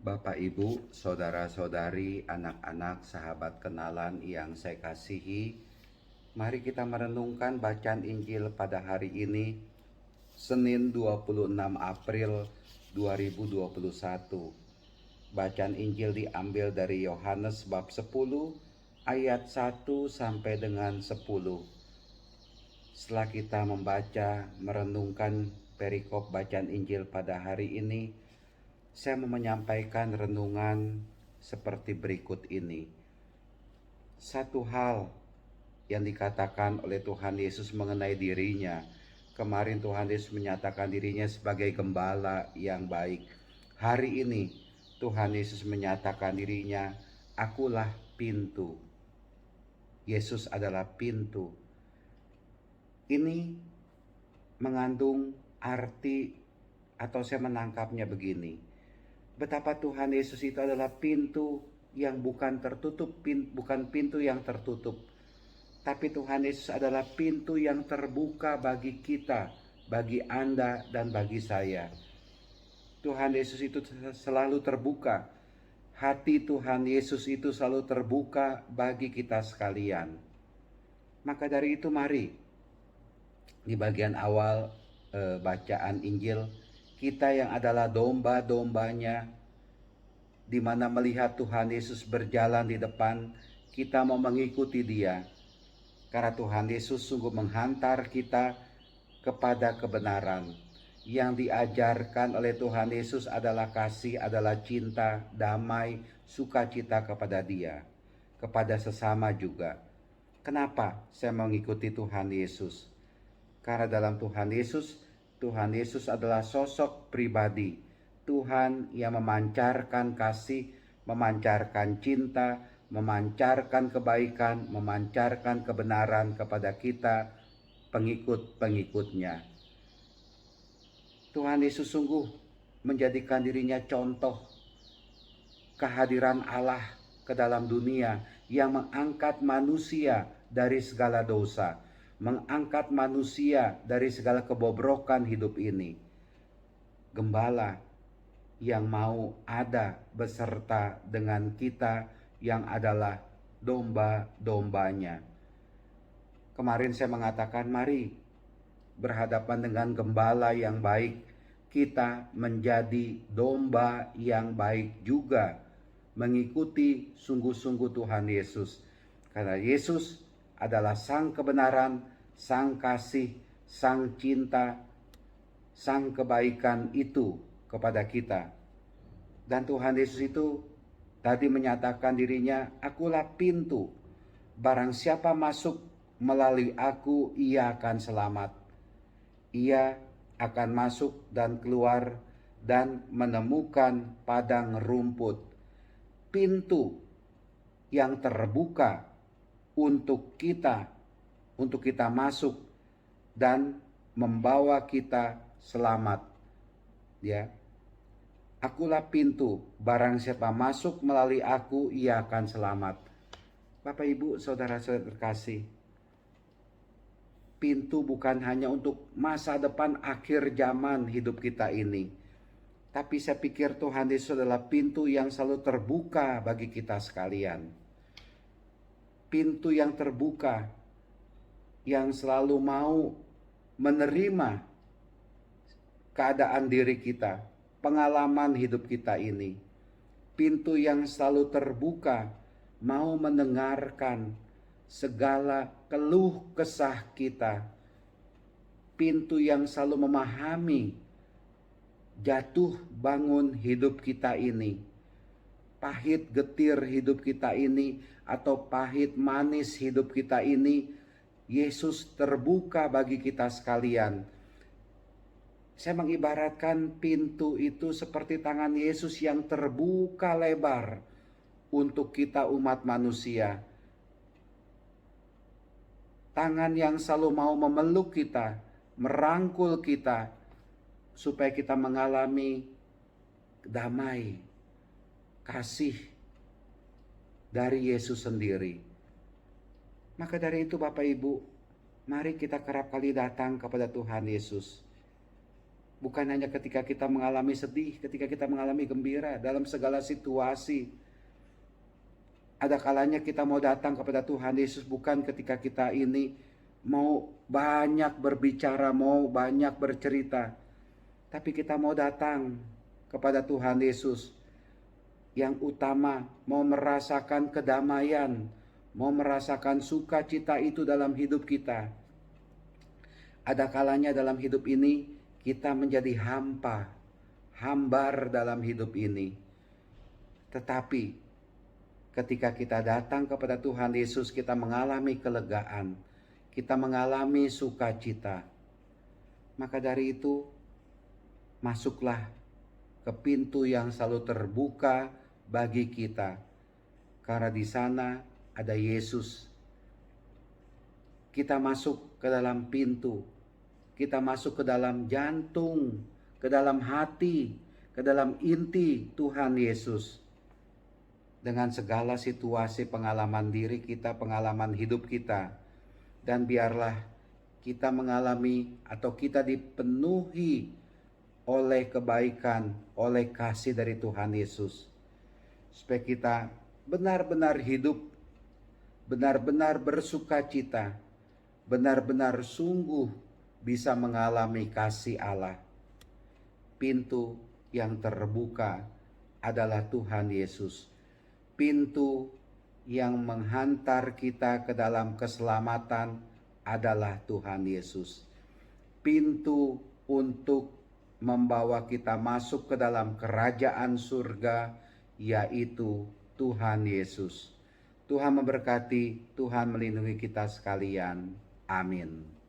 Bapak, Ibu, saudara-saudari, anak-anak, sahabat kenalan yang saya kasihi, mari kita merenungkan bacaan Injil pada hari ini, Senin 26 April 2021. Bacaan Injil diambil dari Yohanes bab 10 ayat 1 sampai dengan 10. Setelah kita membaca, merenungkan perikop bacaan Injil pada hari ini, saya mau menyampaikan renungan seperti berikut ini. Satu hal yang dikatakan oleh Tuhan Yesus mengenai dirinya. Kemarin Tuhan Yesus menyatakan dirinya sebagai gembala yang baik. Hari ini Tuhan Yesus menyatakan dirinya, akulah pintu. Yesus adalah pintu. Ini mengandung arti, atau saya menangkapnya begini. Betapa Tuhan Yesus itu adalah pintu yang bukan tertutup, bukan pintu yang tertutup. Tapi Tuhan Yesus adalah pintu yang terbuka bagi kita, bagi Anda dan bagi saya. Tuhan Yesus itu selalu terbuka. Hati Tuhan Yesus itu selalu terbuka bagi kita sekalian. Maka dari itu mari, di bagian awal bacaan Injil, kita yang adalah domba-dombanya, di mana melihat Tuhan Yesus berjalan di depan, kita mau mengikuti Dia. Karena Tuhan Yesus sungguh menghantar kita kepada kebenaran. Yang diajarkan oleh Tuhan Yesus adalah kasih, adalah cinta, damai, sukacita kepada Dia, kepada sesama juga. Kenapa saya mengikuti Tuhan Yesus? Karena dalam Tuhan Yesus adalah sosok pribadi. Tuhan yang memancarkan kasih, memancarkan cinta, memancarkan kebaikan, memancarkan kebenaran kepada kita, pengikut-pengikutnya. Tuhan Yesus sungguh menjadikan dirinya contoh kehadiran Allah ke dalam dunia yang mengangkat manusia dari segala dosa, mengangkat manusia dari segala kebobrokan hidup ini. Gembala yang mau ada beserta dengan kita yang adalah domba-dombanya. Kemarin saya mengatakan, mari berhadapan dengan gembala yang baik, kita menjadi domba yang baik juga, mengikuti sungguh-sungguh Tuhan Yesus. Karena Yesus adalah sang kebenaran, sang kasih, sang cinta, sang kebaikan itu kepada kita. Dan Tuhan Yesus itu tadi menyatakan dirinya, akulah pintu. Barang siapa masuk melalui aku, ia akan selamat. Ia akan masuk dan keluar dan menemukan padang rumput. Pintu yang terbuka untuk kita masuk dan membawa kita selamat. Ya. Akulah pintu, barang siapa masuk melalui aku, ia akan selamat. Bapak, Ibu, saudara-saudara terkasih, pintu bukan hanya untuk masa depan akhir zaman hidup kita ini. Tapi saya pikir Tuhan Yesus adalah pintu yang selalu terbuka bagi kita sekalian. Pintu yang terbuka, yang selalu mau menerima keadaan diri kita, pengalaman hidup kita ini. Pintu yang selalu terbuka, mau mendengarkan segala keluh kesah kita. Pintu yang selalu memahami jatuh bangun hidup kita ini, pahit getir hidup kita ini, atau pahit manis hidup kita ini. Yesus terbuka bagi kita sekalian. Saya mengibaratkan pintu itu seperti tangan Yesus yang terbuka lebar untuk kita umat manusia. Tangan yang selalu mau memeluk kita, merangkul kita, supaya kita mengalami damai, kasih dari Yesus sendiri. Maka dari itu Bapak Ibu, mari kita kerap kali datang kepada Tuhan Yesus. Bukan hanya ketika kita mengalami sedih, ketika kita mengalami gembira, dalam segala situasi. Ada kalanya kita mau datang kepada Tuhan Yesus bukan ketika kita ini mau banyak berbicara, mau banyak bercerita. Tapi kita mau datang kepada Tuhan Yesus. Yang utama mau merasakan kedamaian, mau merasakan sukacita itu dalam hidup kita. Ada kalanya dalam hidup ini kita menjadi hambar dalam hidup ini. Tetapi ketika kita datang kepada Tuhan Yesus, kita mengalami kelegaan, kita mengalami sukacita. Maka dari itu, masuklah ke pintu yang selalu terbuka bagi kita. Karena di sana ada Yesus. Kita masuk ke dalam pintu, kita masuk ke dalam jantung, ke dalam hati, ke dalam inti Tuhan Yesus. Dengan segala situasi pengalaman diri kita, pengalaman hidup kita. Dan biarlah kita mengalami atau kita dipenuhi oleh kebaikan, oleh kasih dari Tuhan Yesus. Supaya kita benar-benar hidup, benar-benar bersukacita, benar-benar sungguh bisa mengalami kasih Allah. Pintu yang terbuka adalah Tuhan Yesus. Pintu yang menghantar kita ke dalam keselamatan adalah Tuhan Yesus. Pintu untuk membawa kita masuk ke dalam kerajaan surga yaitu Tuhan Yesus. Tuhan memberkati, Tuhan melindungi kita sekalian. Amin.